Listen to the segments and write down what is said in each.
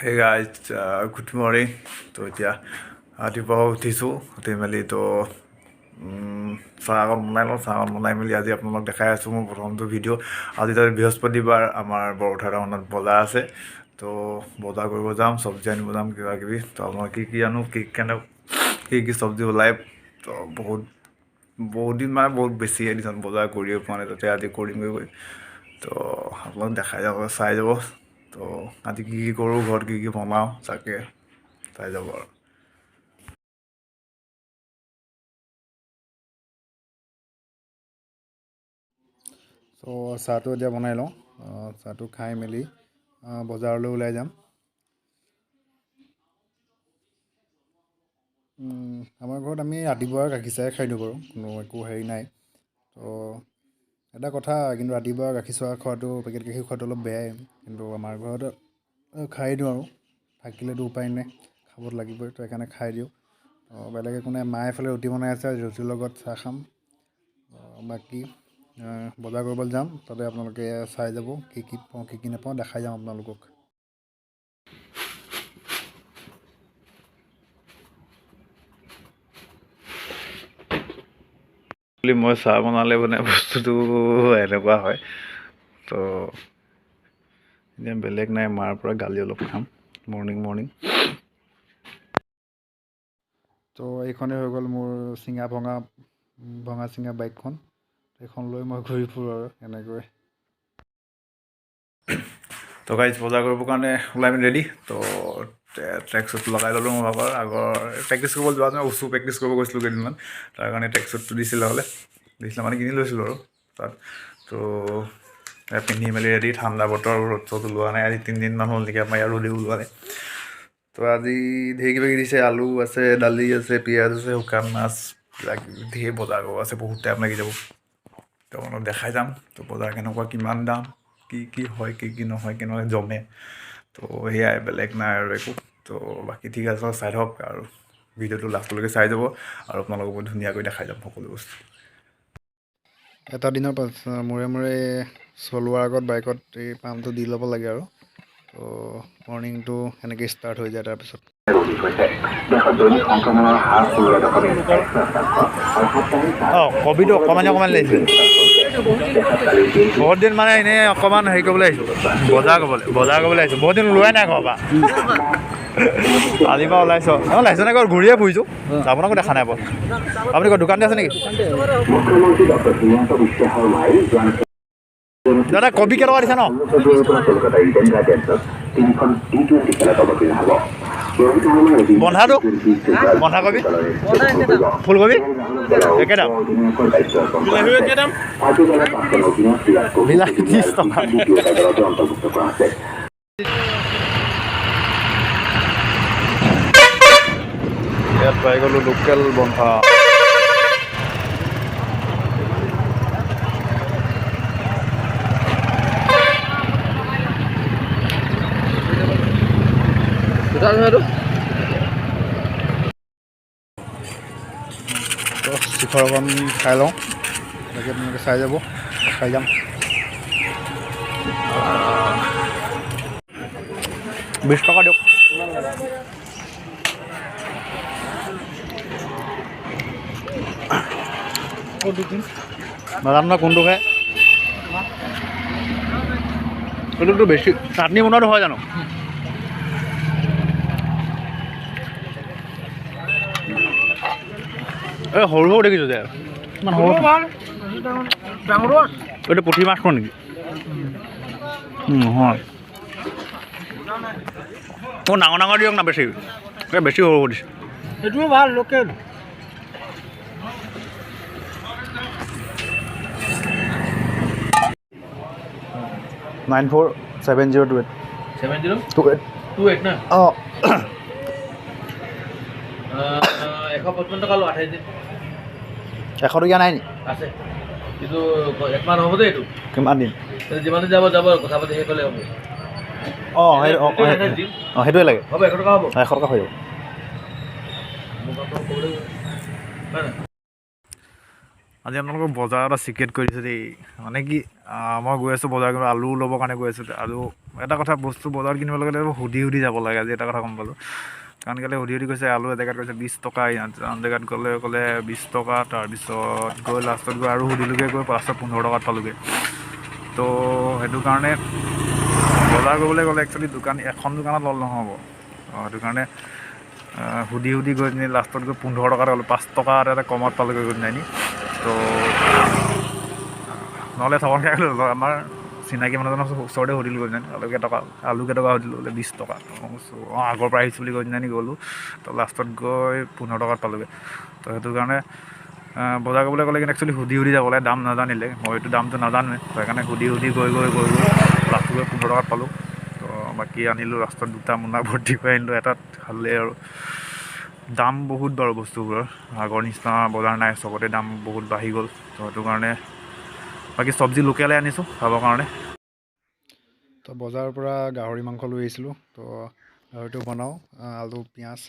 Hey guys, good morning. তো এতিয়া ৰাতিপুৱা উঠিছোঁ, উঠি মেলি তো চাহ অকণ বনাই লওঁ। চাহ অকণ বনাই মেলি আজি আপোনালোকক দেখাই আছোঁ মোৰ প্ৰথমটো ভিডিঅ'। আজি তাতে বৃহস্পতিবাৰ, আমাৰ বৰঠাৰ টাউনত বজাৰ আছে। তো বজাৰ কৰিব যাম, চব্জি আনিব যাম, কিবা কিবি। তো আপোনালোক কি আনো, কি চব্জি ওলাই। তো বহুত দিন মানে বহুত বেছি এদিন বজাৰ কৰিয়ে পোৱা নাই, তাতে আজি কৰিমগৈ গৈ। তো আপোনালোক দেখাই যাব, চাই যাব। তো আজি কি কৰোঁ, ঘৰত কি বনাওঁ, তাকে চাই যাব আৰু। চ' চাহটো এতিয়া বনাই লওঁ। চাহটো খাই মেলি বজাৰলৈ ওলাই যাম। আমাৰ ঘৰত আমি ৰাতিপুৱা গাখীৰ চাহে খাই দিওঁ বাৰু, কোনো একো হেৰি নাই। তো এটা কথা, কিন্তু ৰাতিপুৱা গাখীৰ চাহ খোৱাটো, পেকেট গাখীৰ খোৱাটো অলপ বেয়াই। কিন্তু আমাৰ ঘৰত খাই দিওঁ আৰু, থাকিলেতো উপায় নাই, খাব লাগিবই। তো সেইকাৰণে খাই দিওঁ। বেলেগ একো নাই। মায়ে এফালে ৰুটি বনাই আছে, ৰুটিৰ লগত চাহ খাম। বাকী বজাৰ কৰিবলৈ যাম, তাতে আপোনালোকে চাই যাব কি পাওঁ, কি নাপাওঁ, দেখাই যাম আপোনালোকক। মই চাহ বনালে মানে বস্তুটো এনেকুৱা হয়। তো এতিয়া বেলেগ নাই, মাৰ পৰা গালি অলপ খাম মৰ্ণিং। তো এইখনেই হৈ গ'ল মোৰ ভঙা চিঙা বাইকখন। সেইখন লৈ মই ঘূৰি ফুৰোঁ আৰু এনেকৈ। তো গাইজ, বজাৰ কৰিবৰ কাৰণে ওলাই মেলি ৰেডি। তো ট্ৰেক শ্বুট লগাই ল'লোঁ মোৰ আগৰ প্ৰেক্টিছ কৰিব যোৱা নাই, উচু প্ৰেক্টিছ কৰিব গৈছিলোঁ কেইদিনমান। তাৰ কাৰণে ট্ৰেক শ্বুটটো দিছিলে মানে কিনি লৈছিলোঁ আৰু তাত। তো পিন্ধি মেলি ৰেডি। ঠাণ্ডা বতৰ, ৰ'দ চ'দ ওলোৱা নাই আজি 3 দিনমান হ'ল নেকি, আমাৰ ইয়াত ৰ'দেই ওলোৱা নাই। তো আজি ঢেৰ কিবা কিবি দিছে, আলু আছে, দালি আছে, পিঁয়াজ আছে, শুকান মাছ, ঢেৰ বজাৰ কৰিব আছে, বহুত টাইম লাগি যাব। তো অলপ দেখাই যাম। তো বজাৰ কেনেকুৱা, কিমান দাম, কি হয়, কি নহয়, কেনেকৈ জমে। তো সেয়াই, বেলেগ নাই আৰু একো। তো বাকী ঠিক আছে, চাই থাকক আৰু ভিডিঅ'টো লাষ্টলৈকে চাই যাব, আৰু আপোনালোকক মই ধুনীয়াকৈ দেখাই যাম সকলো বস্তু। এটা দিনৰ মূৰে চলোৱাৰ আগত বাইকত এই পাম্পটো দি ল'ব লাগে আৰু। তো মৰ্ণিংটো এনেকৈ ষ্টাৰ্ট হৈ যায়। তাৰপিছত কবিটো অকণমান লাগিছিল। বহুত দিন মানে এনেই অকণমান হেৰি কৰিবলৈ আহিছোঁ, বজাৰ কৰিবলৈ আহিছোঁ। বহুত দিন ওলোৱাই নাই ঘৰৰ পৰা। আজিৰ পৰা ওলাইছোঁ নে ঘৰত ঘূৰিয়ে ফুৰিছোঁ, আপোনাকো দেখা নাই বাৰু। আপুনি ক'ত দোকানতে আছে নেকি? দাদা কবি কেইটকা দিছে ন? বন্ধাটো বন্ধাকবি, ফুলকবি একেদাম, বিলাহী 30 টকা। ইয়াত পাই গ'লোঁ লোকেল বন্ধা। শিখৰখন খাই লওঁ, তাকে আপোনালোকে চাই যাব, খাই যাম। 20 টকা দিয়ক। নাজানো নহয় কোনটো খায়। এইটোতো বেছি চাটনি বনোৱাটো হয় জানো? এই সৰু দেখিছোঁ যে, ইমান সৰু এইটো পুঠি মাছটো নেকি? নহয়, ডাঙৰ দিয়ক না, বেছি সৰু দিছে। সেইটোৱে ভাল, লোকেল। নাইন 47028 না? অঁ 155 টকা লো, 28 দিন 100 টকীয়া নাই নি? আছে, কিন্তু একমাহ নহ'ব দেই এইটো। কিমান দিন? যিমান দিন যাব কথা পাতি শেষ হ'লে হ'ব। সেইটোৱে লাগে। হ'ব 100 টকা হ'ব, 100 টকা হৈ যাব। আজি আপোনালোকক বজাৰ এটা চিক্ৰেট কৰি দিছোঁ দেই মানে কি মই গৈ আছোঁ বজাৰ কৰিব আলু ল'বৰ কাৰণে গৈ আছোঁ আৰু এটা কথা বস্তু বজাৰত কিনিব লগা সুধি যাব লাগে আজি এটা কথা গম পালোঁ কাৰণ কেলৈ সুধি কৈছে আলু এজেগাত কৈছে 20 টকা আন জেগাত ক'লে 20 টকা তাৰপিছত গৈ লাষ্টত গৈ আৰু সুধিলোগৈ গৈ লাষ্টত 15 টকাত পালোগৈ তো সেইটো কাৰণে বজাৰ কৰিবলৈ গ'লে একচুৱেলি এখন দোকানত ল'লে নহ'ব সেইটো কাৰণে সুধি গৈ পিনি লাষ্টত গৈ 15 টকাত পালোঁ 5 টকা এটা কমত পালোগৈ গৈ পিনি তো নহ'লে ঠগন খাই গ'লো আমাৰ চিনাকি মানুহজনৰ ওচৰতে সুধিলোঁ গৈ পিনি আলু কেইটকা সুধিলোঁ বোলে 20 টকা আগৰ পৰা আহিছোঁ বুলি কৈ পিনি গ'লোঁ তো লাষ্টত গৈ 15 টকাত পালোগৈ তো সেইটো কাৰণে বজাৰ কৰিবলৈ গ'লে কিন্তু একচুৱেলি সুধি যাব লাগে দাম নাজানিলে মইতো দামটো নাজানোৱে তো সেইকাৰণে সুধি গৈ লাষ্টত গৈ 15 টকাত পালোঁ তো বাকী আনিলোঁ লাষ্টত দুটা মোনা ভৰ্তি কৰি আনিলোঁ এটাত খালে আৰু দাম বহুত বাৰু বস্তুবোৰৰ আগৰ নিচিনা বজাৰ নাই চবতে দাম বহুত বাঢ়ি গ'ল তো সেইটো কাৰণে বাকী চব্জি লোকেলে আনিছোঁ খাবৰ কাৰণে তো বজাৰৰ পৰা গাহৰি মাংস লৈ আহিছিলোঁ তো গাহৰিটো বনাওঁ আলু পিঁয়াজ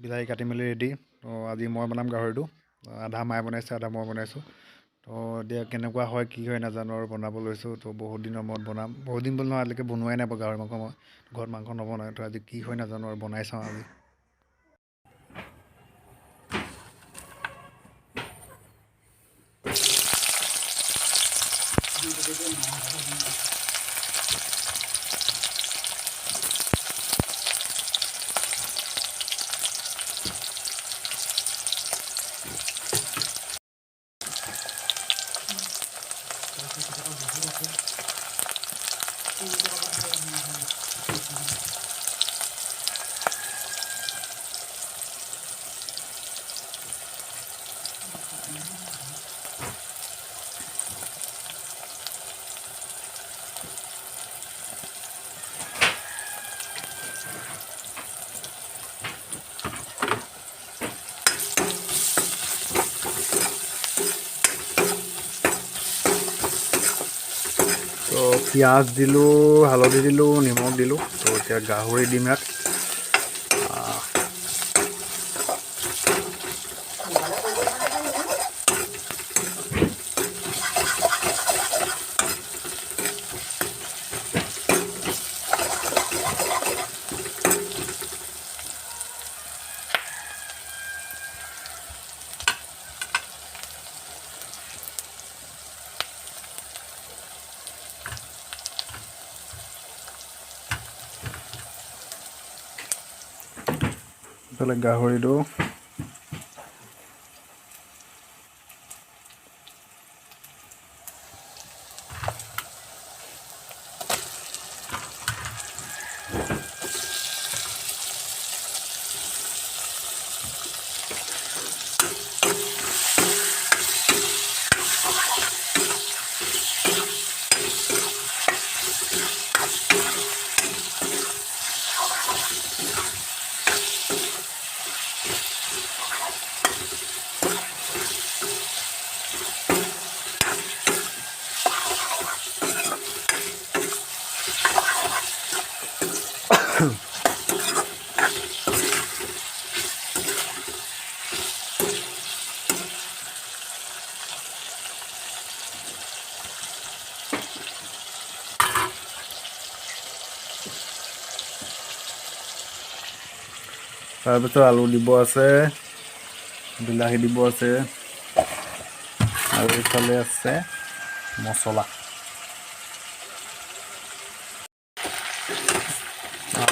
বিলাহী কাটি মেলি ৰেডি তো আজি মই বনাম গাহৰিটো আধা মায়ে বনাইছে আধা মই বনাইছোঁ তো এতিয়া কেনেকুৱা হয় কি হয় নাজানো আৰু বনাব লৈছোঁ তো বহুত দিনৰ মূৰত বনাম বহুত দিন বুলি নহয় আজিলৈকে বনোৱাই নাই গাহৰি মাংস মই ঘৰত মাংস নবনাই তো আজি কি হয় নাজানো আৰু বনাই চাওঁ আজি তো পিঁয়াজ দিলোঁ হালধি দিলোঁ নিমখ দিলোঁ তো এতিয়া গাহৰি দিম ইয়াত ইফালে গাহৰিটো তাৰপিছত আলু দিব আছে বিলাহী দিব আছে আৰু এইফালে আছে মছলা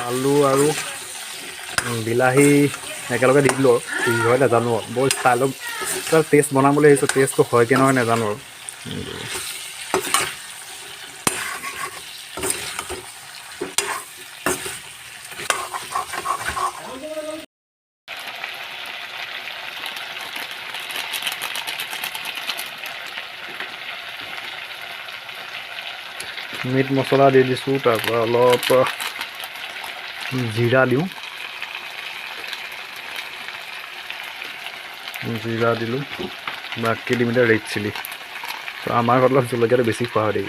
আলু আৰু বিলাহী একেলগে দি দিলোঁ আৰু কি হয় নাজানো আৰু বৰ ষ্টাইলত টেষ্ট বনাম বুলি ভাবিছোঁ টেষ্টটো হয় কি নহয় নাজানো আৰু মিট মছলা দি দিছোঁ তাৰপৰা অলপ জিৰা দিওঁ জিৰা দিলোঁ বাকী দিম এতিয়া ৰেড চিলি তো আমাৰ ঘৰত অলপ জলকীয়াটো বেছি খোৱা হয় দেই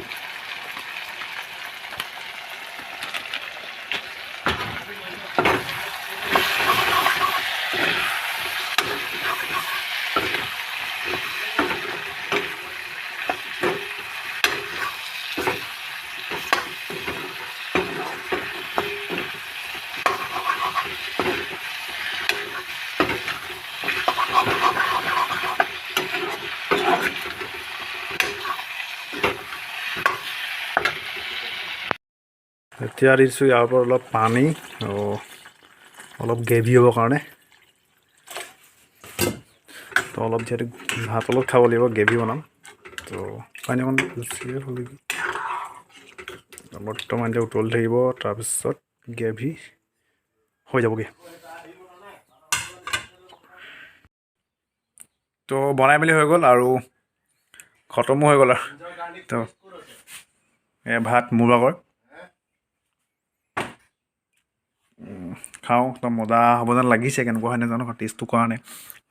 এতিয়া দিছোঁ ইয়াৰ ওপৰত অলপ পানী আৰু অলপ গ্ৰেভি হ'বৰ কাৰণে। তো অলপ যিহেতু ভাত অলপ খাব লাগিব, গ্ৰেভি বনাম। তো পানী অকণ বেছিয়ে হ'ল নেকি। বৰ্তমান এতিয়া উতলি থাকিব, তাৰপিছত গ্ৰেভি হৈ যাবগৈ। তো বনাই মেলি হৈ গ'ল আৰু খতমো হৈ গ'ল আৰু। তো ভাত মোৰ ভাগৰ খাওঁ। তো মজা হ'ব যেন লাগিছে, কেনেকুৱা হয় নাজানো, টেষ্টটো কৰা নাই।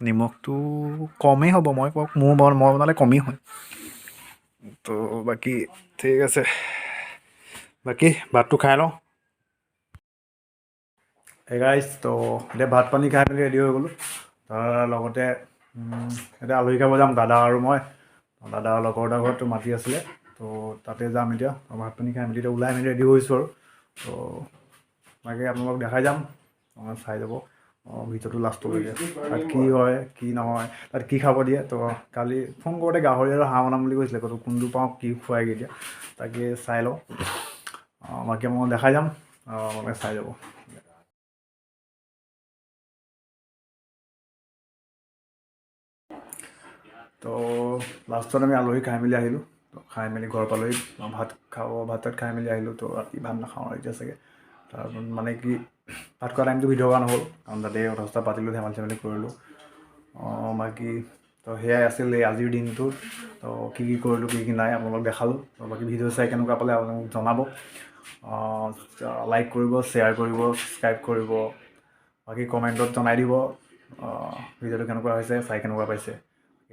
নিমখটো কমেই হ'ব, মই বনালে কমেই হয়। তো বাকী ঠিক আছে, বাকী ভাতটো খাই লওঁ। গাইজ, তো এতিয়া ভাত পানী খাই মেলি ৰেডি হৈ গ'লোঁ। তাৰ লগতে এতিয়া আলহী খাব যাম, দাদা আৰু মই। দাদা লগৰ এটাৰ ঘৰততো মাতি আছিলে, তো তাতে যাম এতিয়া। ভাত পানী খাই মেলি এতিয়া ওলাই মেলি ৰেডি হৈছোঁ আৰু। তো বাকী আপোনালোকক দেখাই যাম, চাই যাব ভিডিঅ'টো লাষ্টলৈকে। তাত কি হয় কি নহয়, তাত কি খাব দিয়ে। তো কালি ফোন কৰোঁতে গাহৰি আৰু হাঁহ বনাম বুলি কৈছিলে, কোনটো পাওঁ কি খুৱাইগৈ এতিয়া তাকে চাই লওঁ। বাকী মই দেখাই যাম, আপোনালোকে চাই যাব। তো লাষ্টত আমি আলহী খাই মেলি আহিলোঁ। তো খাই মেলি ঘৰ পালোহি, ভাত খাই মেলি আহিলোঁ। তো ৰাতি ভাত নাখাওঁ আৰু এতিয়া চাগে। তাৰ মানে কি, ভাত খোৱা টাইমটো ভিডিঅ' কৰা নহ'ল, কাৰণ তাতে কথা চথা পাতিলোঁ, ধেমালি চেমালি কৰিলোঁ। বাকী তো সেয়াই আছিল এই আজিৰ দিনটো। তো কি কৰিলোঁ কি নাই আপোনালোকক দেখালোঁ। তো বাকী ভিডিঅ' চাই কেনেকুৱা পালে আপোনালোকক জনাব। লাইক কৰিব, শ্বেয়াৰ কৰিব, ছাবস্ক্ৰাইব কৰিব। বাকী কমেণ্টত জনাই দিব ভিডিঅ'টো কেনেকুৱা হৈছে, চাই কেনেকুৱা পাইছে।